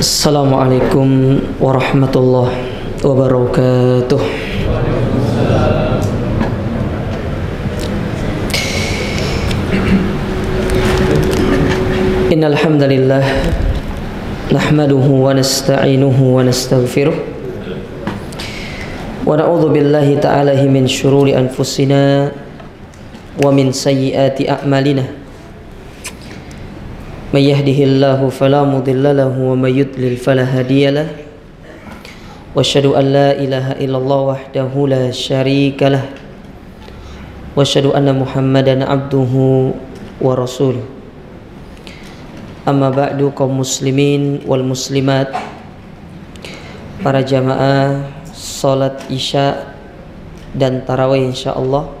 Assalamualaikum warahmatullahi wabarakatuh. Innal hamdalillah nahmaduhu wa nasta'inuhu wa nastaghfiruh wa na'udzu billahi ta'ala min syururi anfusina wa min sayyiati a'malina. May yahdihillahu fala mudilla lahu wa may yudlil fala hadiyalah. Wa asyhadu an la ilaha illallah wahdahu la syarika lah. Wa asyhadu anna Muhammadan abduhu wa rasuluh. Amma ba'du, kaum muslimin wal muslimat, para jamaah salat Isya dan tarawih insyaallah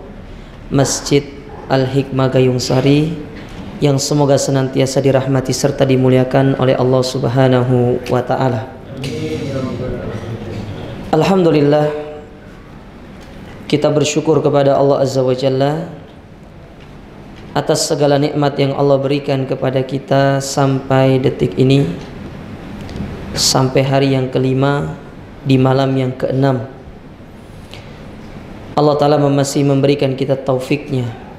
Masjid Al-Hikmah Gayung Sari yang semoga senantiasa dirahmati serta dimuliakan oleh Allah Subhanahu wa ta'ala. Alhamdulillah, kita bersyukur kepada Allah Azza wa Jalla atas segala nikmat yang Allah berikan kepada kita sampai detik ini, sampai hari yang kelima di malam yang keenam. Allah Ta'ala masih memberikan kita taufiknya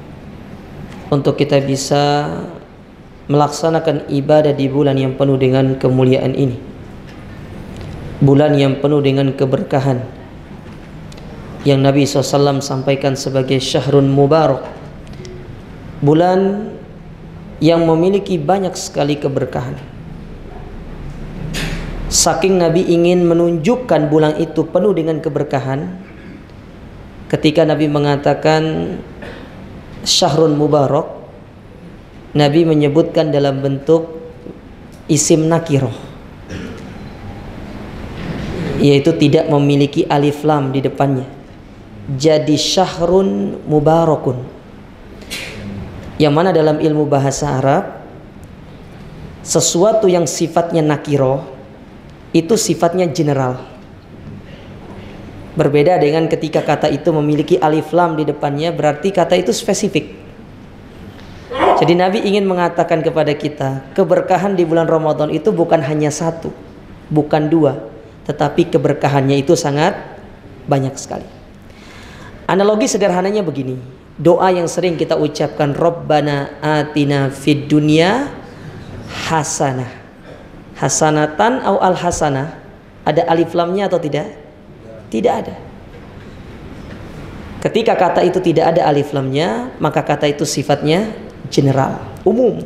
untuk kita bisa melaksanakan ibadah di bulan yang penuh dengan kemuliaan ini, bulan yang penuh dengan keberkahan yang Nabi SAW sampaikan sebagai syahrun mubarak, bulan yang memiliki banyak sekali keberkahan. Saking Nabi ingin menunjukkan bulan itu penuh dengan keberkahan, ketika Nabi mengatakan syahrun mubarak, Nabi menyebutkan dalam bentuk isim nakiroh, yaitu tidak memiliki alif lam di depannya. Jadi syahrun mubarakun, yang mana dalam ilmu bahasa Arab sesuatu yang sifatnya nakiroh itu sifatnya general. Berbeda dengan ketika kata itu memiliki alif lam di depannya, berarti kata itu spesifik. Jadi Nabi ingin mengatakan kepada kita, keberkahan di bulan Ramadan itu bukan hanya satu, bukan dua, tetapi keberkahannya itu sangat banyak sekali. Analogi sederhananya begini, doa yang sering kita ucapkan, Rabbana atina fid dunya hasanah. Hasanatan au al hasanah, ada alif lamnya atau tidak? Tidak ada. Ketika kata itu tidak ada alif lamnya, maka kata itu sifatnya general, umum.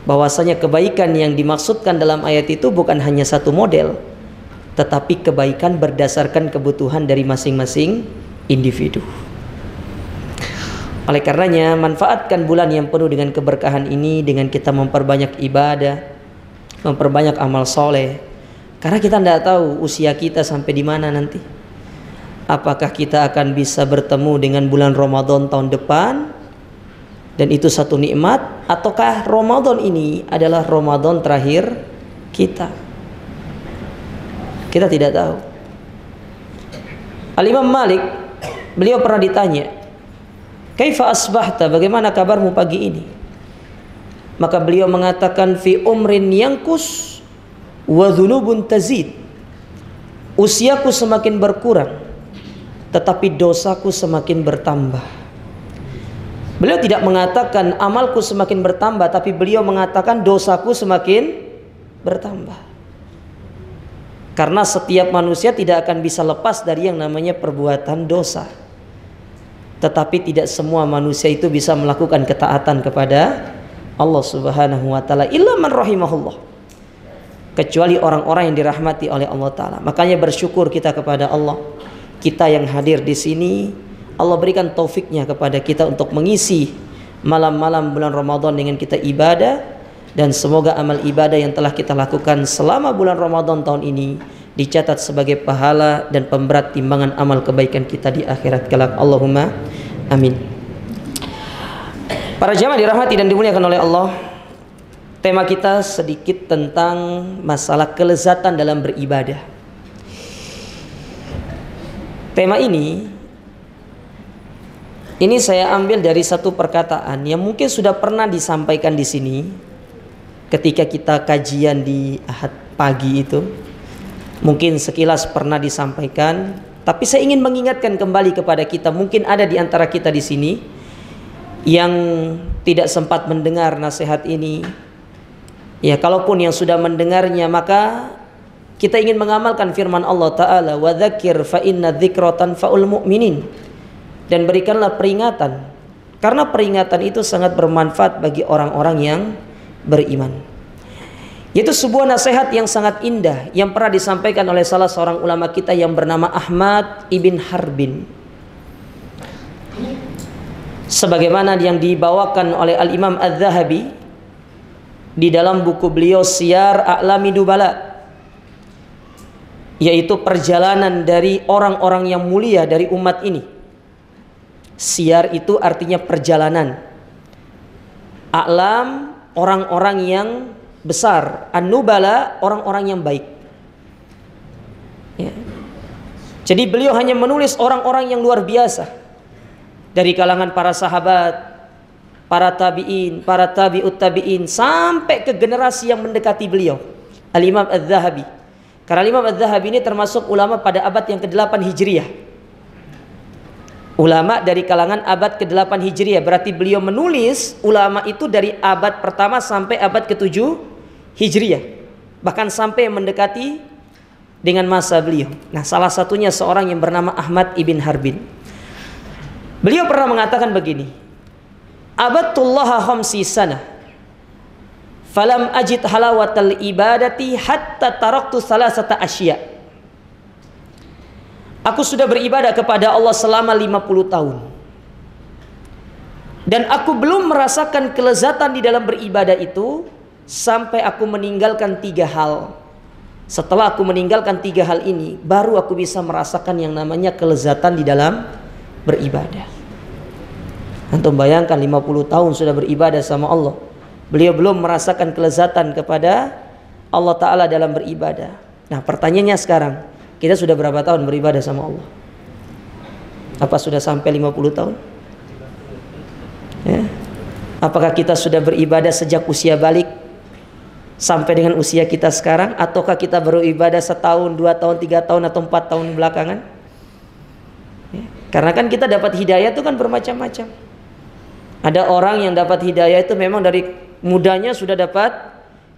Bahwasanya kebaikan yang dimaksudkan dalam ayat itu bukan hanya satu model, tetapi kebaikan berdasarkan kebutuhan dari masing-masing individu. Oleh karenanya, manfaatkan bulan yang penuh dengan keberkahan ini dengan kita memperbanyak ibadah, memperbanyak amal soleh. Karena kita tidak tahu usia kita sampai di mana nanti. Apakah kita akan bisa bertemu dengan bulan Ramadan tahun depan dan itu satu nikmat, ataukah Ramadan ini adalah Ramadan terakhir kita? Kita tidak tahu. Al-Imam Malik, beliau pernah ditanya, "Kaifa asbahta? Bagaimana kabarmu pagi ini?" Maka beliau mengatakan, "Fi umrin yankus wa dzunubun tazid." Usiaku semakin berkurang, tetapi dosaku semakin bertambah. Beliau tidak mengatakan amalku semakin bertambah, tapi beliau mengatakan dosaku semakin bertambah. Karena setiap manusia tidak akan bisa lepas dari yang namanya perbuatan dosa. Tetapi tidak semua manusia itu bisa melakukan ketaatan kepada Allah Subhanahu wa ta'ala, illa man rahimahullah, kecuali orang-orang yang dirahmati oleh Allah Ta'ala. Makanya bersyukur kita kepada Allah. Kita yang hadir di sini, Allah berikan taufiknya kepada kita untuk mengisi malam-malam bulan Ramadan dengan kita ibadah. Dan semoga amal ibadah yang telah kita lakukan selama bulan Ramadan tahun ini dicatat sebagai pahala dan pemberat timbangan amal kebaikan kita di akhirat kelak. Allahumma amin. Para jamaah dirahmati dan dimuliakan oleh Allah, tema kita sedikit tentang masalah kelezatan dalam beribadah. Tema ini saya ambil dari satu perkataan yang mungkin sudah pernah disampaikan di sini, ketika kita kajian di Ahad pagi itu, mungkin sekilas pernah disampaikan, tapi saya ingin mengingatkan kembali kepada kita. Mungkin ada di antara kita di sini yang tidak sempat mendengar nasihat ini. Ya, kalaupun yang sudah mendengarnya, maka kita ingin mengamalkan firman Allah Ta'ala, wa dzakir fa inna dzikra tanfa'ul mu'minin, dan berikanlah peringatan, karena peringatan itu sangat bermanfaat bagi orang-orang yang beriman. Itu sebuah nasihat yang sangat indah yang pernah disampaikan oleh salah seorang ulama kita yang bernama Ahmad ibn Harbin, sebagaimana yang dibawakan oleh Al-Imam Adz-Dzahabi di dalam buku beliau Siyar A'lami Nubala, yaitu perjalanan dari orang-orang yang mulia dari umat ini. Siyar itu artinya perjalanan, A'lam orang-orang yang besar, An-Nubala orang-orang yang baik, ya. Jadi beliau hanya menulis orang-orang yang luar biasa dari kalangan para sahabat, para tabi'in, para tabi'ut tabi'in, sampai ke generasi yang mendekati beliau, Al-Imam Adz-Dzahabi. Karena Imam Adz-Dzahabi ini termasuk ulama pada abad yang ke-8 Hijriah. Ulama dari kalangan abad ke-8 Hijriah. Berarti beliau menulis ulama itu dari abad pertama sampai abad ke-7 Hijriah. Bahkan sampai mendekati dengan masa beliau. Nah, salah satunya seorang yang bernama Ahmad ibn Harbin. Beliau pernah mengatakan begini, abadtullaha khamsi sana falam ajid halawatal ibadati hatta taraktu salasata asya. Aku sudah beribadah kepada Allah selama 50 tahun, dan aku belum merasakan kelezatan di dalam beribadah itu sampai aku meninggalkan 3 hal. Setelah aku meninggalkan 3 hal ini, baru aku bisa merasakan yang namanya kelezatan di dalam beribadah. Antum bayangkan 50 tahun sudah beribadah sama Allah, beliau belum merasakan kelezatan kepada Allah Ta'ala dalam beribadah. Nah, pertanyaannya sekarang, kita sudah berapa tahun beribadah sama Allah? Apa sudah sampai 50 tahun? Ya. Apakah kita sudah beribadah sejak usia balik sampai dengan usia kita sekarang? Ataukah kita beribadah setahun, 2 tahun, 3 tahun, atau 4 tahun belakangan? Ya. Karena kan kita dapat hidayah itu kan bermacam-macam. Ada orang yang dapat hidayah itu memang dari mudanya sudah dapat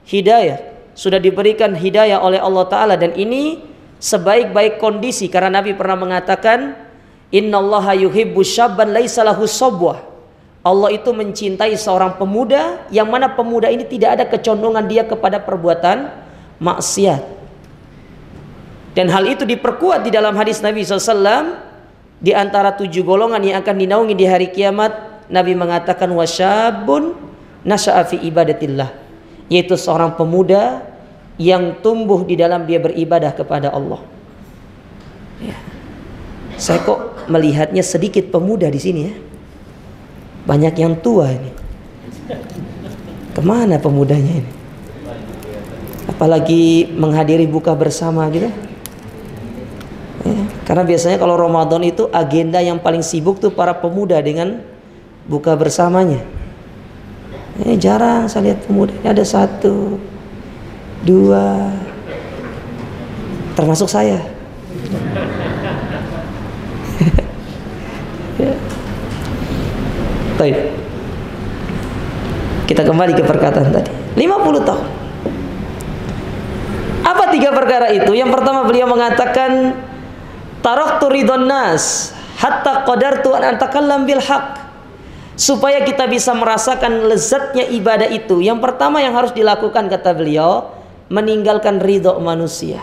hidayah, sudah diberikan hidayah oleh Allah Ta'ala, dan ini sebaik-baik kondisi, karena Nabi pernah mengatakan, innallaha yuhibbu syabban laisa lahu sabwah. Allah itu mencintai seorang pemuda yang mana pemuda ini tidak ada kecondongan dia kepada perbuatan maksiat. Dan hal itu diperkuat di dalam hadis Nabi SAW. Di antara 7 golongan yang akan dinaungi di hari kiamat, Nabi mengatakan wasyabun nasya'a fi ibadatillah, yaitu seorang pemuda yang tumbuh di dalam dia beribadah kepada Allah. Ya. Saya kok melihatnya sedikit pemuda di sini ya. Banyak yang tua ini. Kemana pemudanya ini? Apalagi menghadiri buka bersama gitu. Ya. Karena biasanya kalau Ramadan itu agenda yang paling sibuk tuh para pemuda dengan buka bersamanya. Jarang saya lihat pemuda. Ini ada 1, 2, termasuk saya. Baik. Kita kembali ke perkataan tadi. 50 tahun. Apa 3 perkara itu? Yang pertama beliau mengatakan, taraktu ridon nas hatta qadartu an atakallam bil haq. Supaya kita bisa merasakan lezatnya ibadah itu, yang pertama yang harus dilakukan, kata beliau, meninggalkan ridho manusia.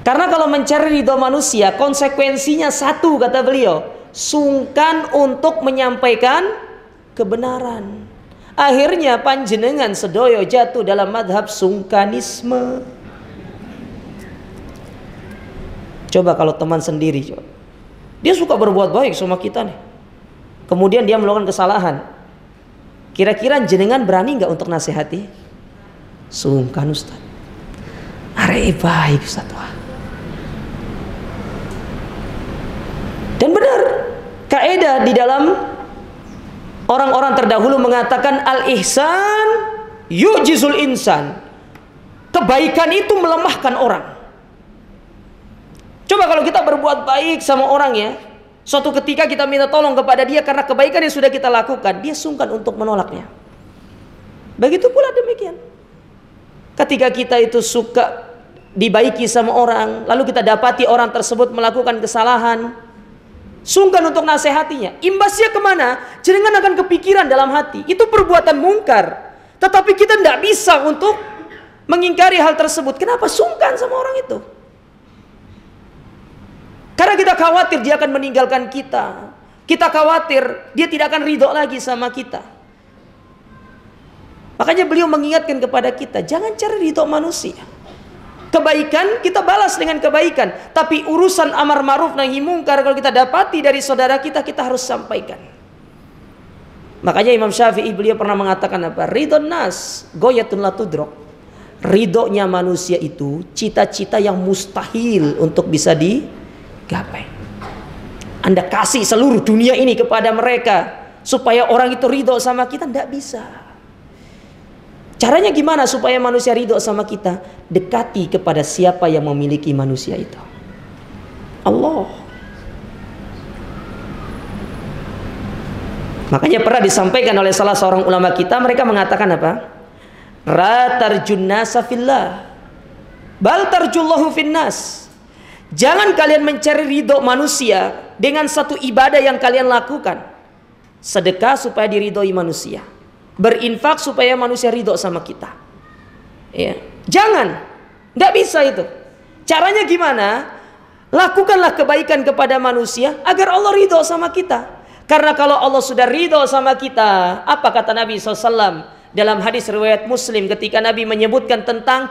Karena kalau mencari ridho manusia, konsekuensinya satu, kata beliau, sungkan untuk menyampaikan kebenaran. Akhirnya panjenengan sedoyo jatuh dalam madhab sungkanisme. Coba kalau teman sendiri, coba. Dia suka berbuat baik sama kita nih, kemudian dia melakukan kesalahan, kira-kira jenengan berani nggak untuk nasihati? Sungkan Ustaz. Are baik Ustaz. Dan benar, kaidah di dalam orang-orang terdahulu mengatakan al-ihsan yu'jizul insan. Kebaikan itu melemahkan orang. Coba kalau kita berbuat baik sama orang ya, suatu ketika kita minta tolong kepada dia karena kebaikan yang sudah kita lakukan, dia sungkan untuk menolaknya. Begitu pula demikian. Ketika kita itu suka dibaiki sama orang, lalu kita dapati orang tersebut melakukan kesalahan, sungkan untuk nasihatinya. Imbasnya kemana? Jenengan akan kepikiran dalam hati, itu perbuatan mungkar. Tetapi kita tidak bisa untuk mengingkari hal tersebut. Kenapa? Sungkan sama orang itu. Karena kita khawatir dia akan meninggalkan kita. Kita khawatir dia tidak akan ridho lagi sama kita. Makanya beliau mengingatkan kepada kita, jangan cari ridho manusia. Kebaikan kita balas dengan kebaikan, tapi urusan amar ma'ruf nahi mungkar kalau kita dapati dari saudara kita, kita harus sampaikan. Makanya Imam Syafi'i beliau pernah mengatakan apa? Ridhon nas goyatun la tudrok. Ridhonya manusia itu cita-cita yang mustahil untuk bisa digapai. Anda kasih seluruh dunia ini kepada mereka supaya orang itu ridho sama kita, tidak bisa. Caranya gimana supaya manusia ridho sama kita? Dekati kepada siapa yang memiliki manusia itu. Allah. Makanya pernah disampaikan oleh salah seorang ulama kita, mereka mengatakan apa? La tarjun nasa fillah, bal tarjullahu finnas. Jangan kalian mencari ridho manusia dengan satu ibadah yang kalian lakukan. Sedekah supaya diridhoi manusia, berinfak supaya manusia ridho sama kita. Ya. Jangan, tidak bisa itu. Caranya gimana? Lakukanlah kebaikan kepada manusia agar Allah ridho sama kita. Karena kalau Allah sudah ridho sama kita, apa kata Nabi SAW dalam hadis riwayat Muslim ketika Nabi menyebutkan tentang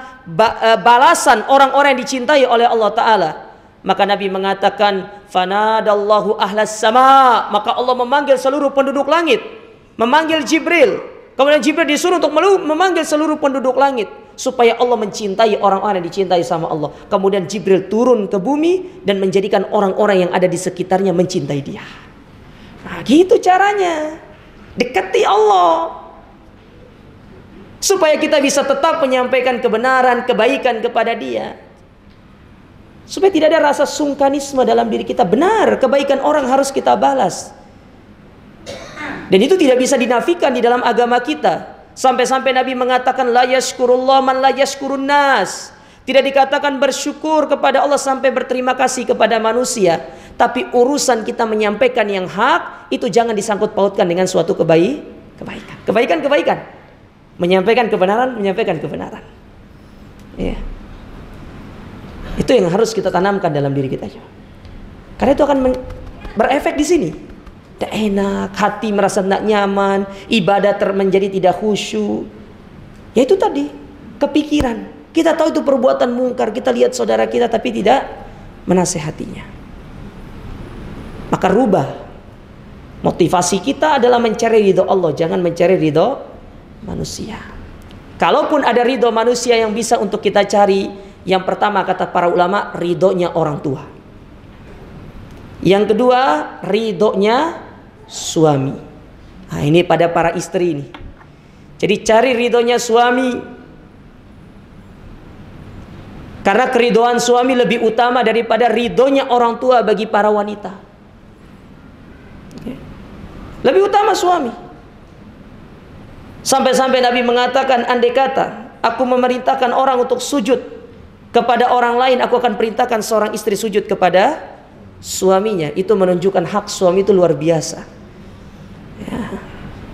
balasan orang-orang yang dicintai oleh Allah Ta'ala? Maka Nabi mengatakan, fanadallahu ahlas sama, maka Allah memanggil seluruh penduduk langit, memanggil Jibril. Kemudian Jibril disuruh untuk memanggil seluruh penduduk langit supaya Allah mencintai orang-orang yang dicintai sama Allah. Kemudian Jibril turun ke bumi dan menjadikan orang-orang yang ada di sekitarnya mencintai dia. Nah, gitu caranya. Dekati Allah supaya kita bisa tetap menyampaikan kebenaran, kebaikan kepada dia. Supaya tidak ada rasa sungkanisme dalam diri kita. Benar, kebaikan orang harus kita balas. Dan itu tidak bisa dinafikan di dalam agama kita. Sampai-sampai Nabi mengatakan la yashkurullah man la yashkurun nas. Tidak dikatakan bersyukur kepada Allah sampai berterima kasih kepada manusia. Tapi urusan kita menyampaikan yang hak itu jangan disangkut pautkan dengan suatu kebaikan. Kebaikan. Menyampaikan kebenaran. Ya. Itu yang harus kita tanamkan dalam diri kita. Karena itu akan berefek di sini. Tidak enak, hati merasa tidak nyaman, ibadah menjadi tidak khusyuk. Ya itu tadi, kepikiran. Kita tahu itu perbuatan mungkar, kita lihat saudara kita tapi tidak menasehatinya. Maka rubah. Motivasi kita adalah mencari ridho Allah, jangan mencari ridho manusia. Kalaupun ada ridho manusia yang bisa untuk kita cari, yang pertama kata para ulama, ridhonya orang tua. Yang kedua, ridhonya suami. Nah, ini pada para istri ini. Jadi cari ridhonya suami. Karena keridhoan suami lebih utama daripada ridhonya orang tua bagi para wanita. Lebih utama suami. Sampai-sampai Nabi mengatakan, andai kata aku memerintahkan orang untuk sujud kepada orang lain, aku akan perintahkan seorang istri sujud kepada suaminya. Itu menunjukkan hak suami itu luar biasa. Ya.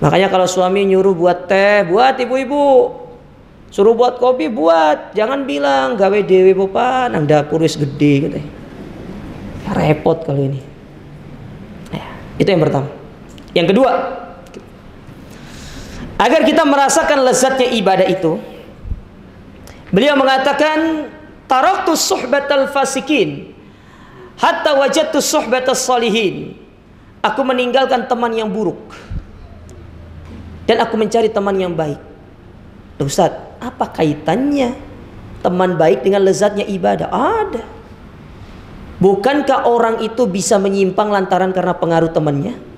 Makanya kalau suami nyuruh buat teh, buat ibu-ibu. Suruh buat kopi, buat. Jangan bilang gawe dewe popa nang dapur wis gede gitu. Repot kalau ini. Ya, itu yang pertama. Yang kedua, agar kita merasakan lezatnya ibadah itu, beliau mengatakan, taraktu suhbatal fasikin hatta wajadtu suhbatas salihin. Aku meninggalkan teman yang buruk dan aku mencari teman yang baik. Ustaz, apa kaitannya teman baik dengan lezatnya ibadah? Ada. Bukankah orang itu bisa menyimpang lantaran karena pengaruh temannya?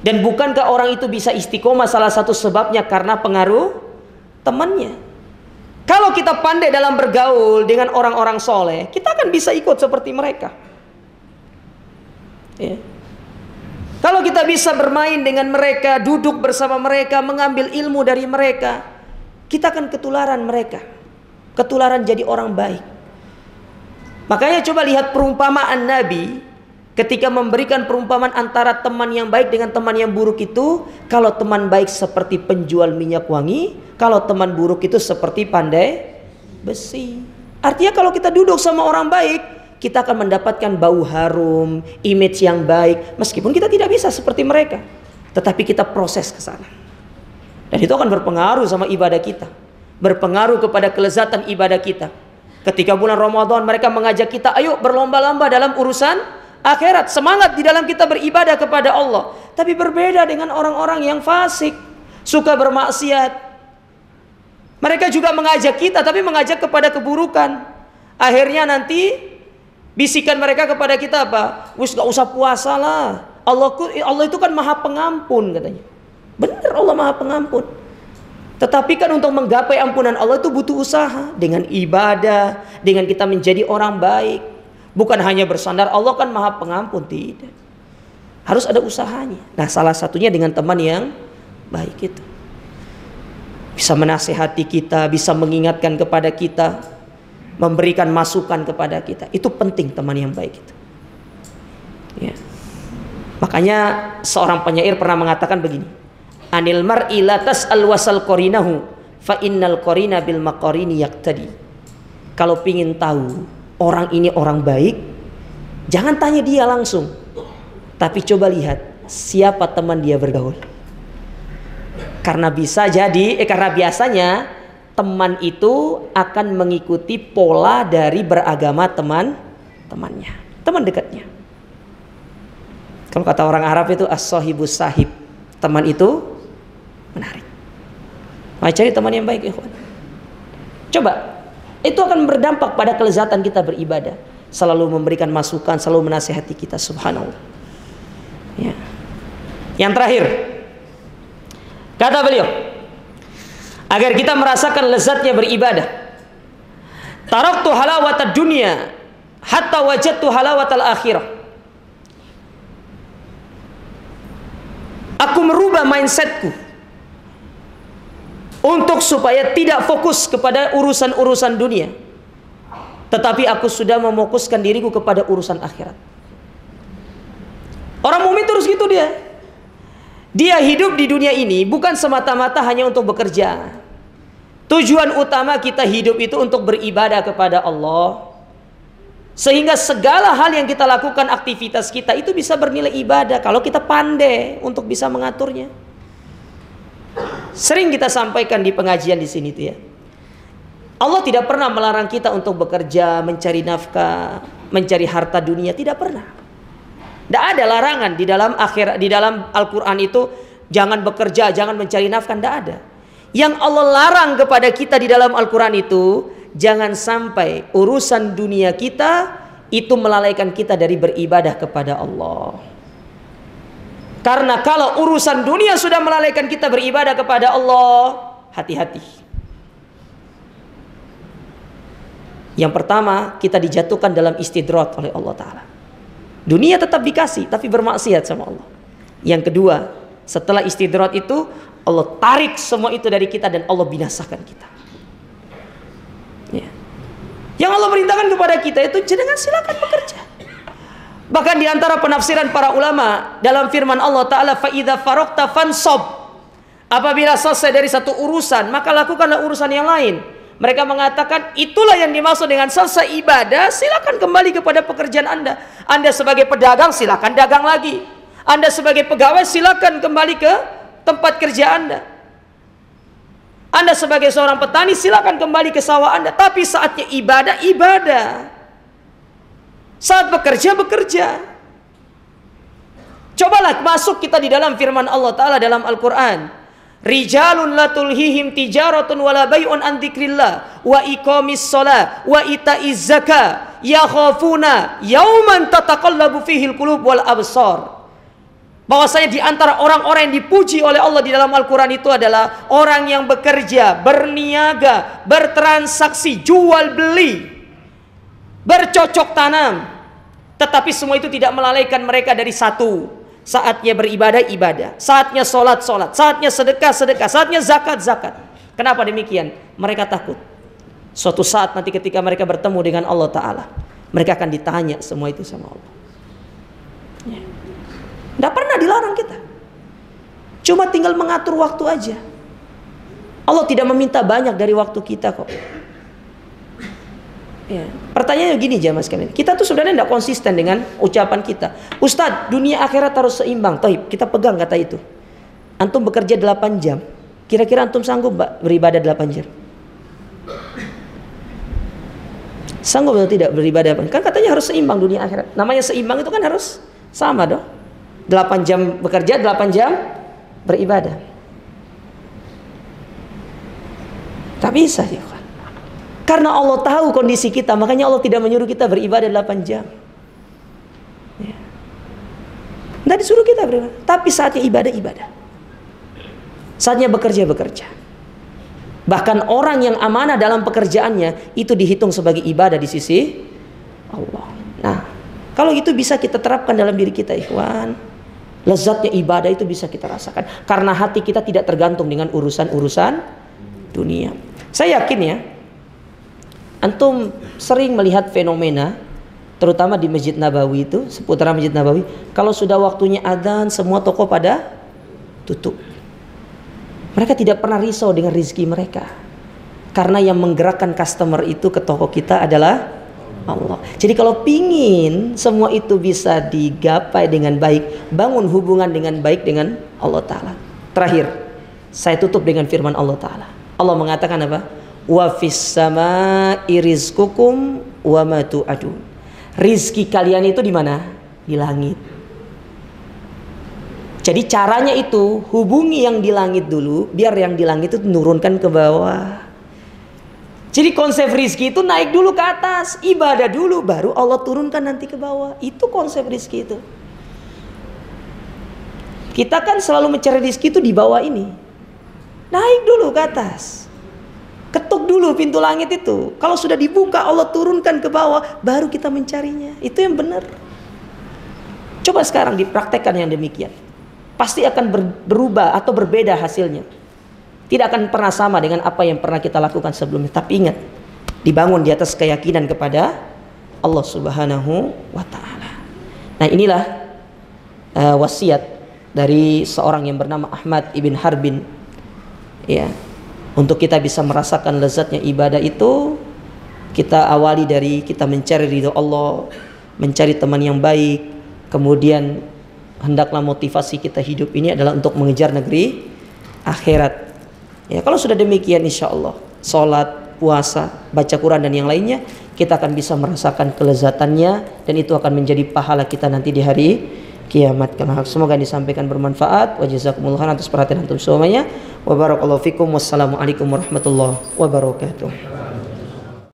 Dan bukankah orang itu bisa istiqomah salah satu sebabnya karena pengaruh temannya. Kalau kita pandai dalam bergaul dengan orang-orang soleh, kita akan bisa ikut seperti mereka. Ya. Kalau kita bisa bermain dengan mereka, duduk bersama mereka, mengambil ilmu dari mereka, kita akan ketularan mereka. Ketularan jadi orang baik. Makanya coba lihat perumpamaan Nabi ketika memberikan perumpamaan antara teman yang baik dengan teman yang buruk itu. Kalau teman baik seperti penjual minyak wangi, kalau teman buruk itu seperti pandai besi. Artinya kalau kita duduk sama orang baik, kita akan mendapatkan bau harum, image yang baik. Meskipun kita tidak bisa seperti mereka, tetapi kita proses ke sana. Dan itu akan berpengaruh sama ibadah kita, berpengaruh kepada kelezatan ibadah kita. Ketika bulan Ramadan mereka mengajak kita, ayo berlomba-lomba dalam urusan akhirat, semangat di dalam kita beribadah kepada Allah. Tapi berbeda dengan orang-orang yang fasik, suka bermaksiat. Mereka juga mengajak kita, tapi mengajak kepada keburukan. Akhirnya nanti bisikan mereka kepada kita apa? Wis gak usah puasa lah. Allah itu kan maha pengampun katanya. Benar, Allah maha pengampun. Tetapi kan untuk menggapai ampunan Allah itu butuh usaha. Dengan ibadah, dengan kita menjadi orang baik. Bukan hanya bersandar Allah kan maha pengampun, tidak. Harus ada usahanya. Nah, salah satunya dengan teman yang baik itu. Bisa menasihati kita, bisa mengingatkan kepada kita, memberikan masukan kepada kita. Itu penting teman yang baik itu. Ya. Makanya seorang penyair pernah mengatakan begini. Anil mar'i la tas'al wasal qarinahu fa innal qarina bil maqarini yaqtadi. Kalau pingin tahu orang ini orang baik, jangan tanya dia langsung, tapi coba lihat siapa teman dia bergaul. Karena biasanya teman itu akan mengikuti pola dari beragama temannya, teman dekatnya. Kalau kata orang Arab itu as-sahibus sahib, teman itu menarik. Mari cari teman yang baik, ikhwan. Coba, itu akan berdampak pada kelezatan kita beribadah. Selalu memberikan masukan, selalu menasihati kita, subhanallah. Ya. Yang terakhir, kata beliau, agar kita merasakan lezatnya beribadah. Taraktu halawatad dunya hatta wajadtu halawatal akhirah. Aku merubah mindsetku untuk supaya tidak fokus kepada urusan-urusan dunia, tetapi aku sudah memfokuskan diriku kepada urusan akhirat. Orang mukmin terus gitu dia. Dia hidup di dunia ini bukan semata-mata hanya untuk bekerja. Tujuan utama kita hidup itu untuk beribadah kepada Allah. Sehingga segala hal yang kita lakukan, aktivitas kita itu bisa bernilai ibadah kalau kita pandai untuk bisa mengaturnya. Sering kita sampaikan di pengajian di sini tuh ya. Allah tidak pernah melarang kita untuk bekerja, mencari nafkah, mencari harta dunia, tidak pernah. Tidak ada larangan di dalam Al-Quran itu jangan bekerja, jangan mencari nafkah, tidak ada. Yang Allah larang kepada kita di dalam Al-Quran itu jangan sampai urusan dunia kita itu melalaikan kita dari beribadah kepada Allah. Karena kalau urusan dunia sudah melalaikan kita beribadah kepada Allah, hati-hati. Yang pertama, kita dijatuhkan dalam istidrat oleh Allah Ta'ala. Dunia tetap dikasih, tapi bermaksiat sama Allah. Yang kedua, setelah istidrat itu, Allah tarik semua itu dari kita dan Allah binasakan kita. Ya. Yang Allah perintahkan kepada kita itu, jangan silakan bekerja. Bahkan di antara penafsiran para ulama dalam firman Allah Ta'ala, فَإِذَا فَرَقْتَ فَانْصَبْ, apabila selesai dari satu urusan, maka lakukanlah urusan yang lain. Mereka mengatakan itulah yang dimaksud dengan selesai ibadah, silakan kembali kepada pekerjaan Anda. Anda sebagai pedagang silakan dagang lagi. Anda sebagai pegawai silakan kembali ke tempat kerja Anda. Anda sebagai seorang petani silakan kembali ke sawah Anda. Tapi saatnya ibadah, ibadah. Saat bekerja, bekerja. Cobalah masuk kita di dalam firman Allah Ta'ala dalam Al-Quran. Rijalun la tulhihim tijaratun wala bay'un an dzikrillah wa iqamis shalah wa ita'iz zakah yakhafuna yauman tataqallabu fihi al-qulub wal absar. Bahwasanya di antara orang-orang yang dipuji oleh Allah di dalam Al-Quran itu adalah orang yang bekerja, berniaga, bertransaksi, jual beli, bercocok tanam. Tetapi semua itu tidak melalaikan mereka dari satu. Saatnya beribadah, ibadah. Saatnya sholat, sholat. Saatnya sedekah, sedekah. Saatnya zakat, zakat. Kenapa demikian? Mereka takut suatu saat nanti ketika mereka bertemu dengan Allah Ta'ala, mereka akan ditanya semua itu sama Allah. Tidak pernah dilarang kita, cuma tinggal mengatur waktu aja. Allah tidak meminta banyak dari waktu kita kok. Ya. Pertanyaannya gini jamaah sekalian, kita tuh sebenarnya tidak konsisten dengan ucapan kita. Ustadz, dunia akhirat harus seimbang. Toib, kita pegang kata itu. Antum bekerja 8 jam, kira-kira antum sanggup beribadah 8 jam? Sanggup atau tidak beribadah? Kan katanya harus seimbang dunia akhirat. Namanya seimbang itu kan harus sama dong. 8 jam bekerja, 8 jam beribadah. Tak bisa ya kan? Karena Allah tahu kondisi kita, makanya Allah tidak menyuruh kita beribadah 8 jam. Ya. Tidak disuruh kita beribadah, tapi saatnya ibadah. Saatnya bekerja. Bahkan orang yang amanah dalam pekerjaannya itu dihitung sebagai ibadah di sisi Allah. Nah, kalau itu bisa kita terapkan dalam diri kita, ikhwan. Lezatnya ibadah itu bisa kita rasakan karena hati kita tidak tergantung dengan urusan-urusan dunia. Saya yakin ya, antum sering melihat fenomena terutama di Masjid Nabawi itu, seputaran Masjid Nabawi, kalau sudah waktunya adzan semua toko pada tutup. Mereka tidak pernah risau dengan rezeki mereka, karena yang menggerakkan customer itu ke toko kita adalah Allah. Jadi kalau pingin semua itu bisa digapai dengan baik, bangun hubungan dengan baik dengan Allah Ta'ala. Terakhir, saya tutup dengan firman Allah Ta'ala. Allah mengatakan apa? Wa fis samaa'i rizqukum wa ma tu'adun. Rizki kalian itu di mana? Di langit. Jadi caranya itu hubungi yang di langit dulu, biar yang di langit itu nurunkan ke bawah. Jadi konsep rizki itu naik dulu ke atas, ibadah dulu, baru Allah turunkan nanti ke bawah. Itu konsep rizki itu. Kita kan selalu mencari rizki itu di bawah ini. Naik dulu ke atas, ketuk dulu pintu langit itu. Kalau sudah dibuka, Allah turunkan ke bawah, baru kita mencarinya. Itu yang benar. Coba sekarang dipraktekkan yang demikian. Pasti akan berubah atau berbeda hasilnya. Tidak akan pernah sama dengan apa yang pernah kita lakukan sebelumnya. Tapi ingat, dibangun di atas keyakinan kepada Allah Subhanahu wa Ta'ala. Nah, inilah wasiat dari seorang yang bernama Ahmad ibn Harbin, ya, untuk kita bisa merasakan lezatnya ibadah itu. Kita awali dari kita mencari ridho Allah, mencari teman yang baik, kemudian hendaklah motivasi kita hidup ini adalah untuk mengejar negeri akhirat. Ya, kalau sudah demikian, insya Allah sholat, puasa, baca Quran dan yang lainnya, kita akan bisa merasakan kelezatannya, dan itu akan menjadi pahala kita nanti di hari kiamat. Semoga disampaikan bermanfaat. Wa jazakumullah atas perhatian antum semuanya. Wa barakallahu fikum. Wassalamualaikum warahmatullahi wabarakatuh.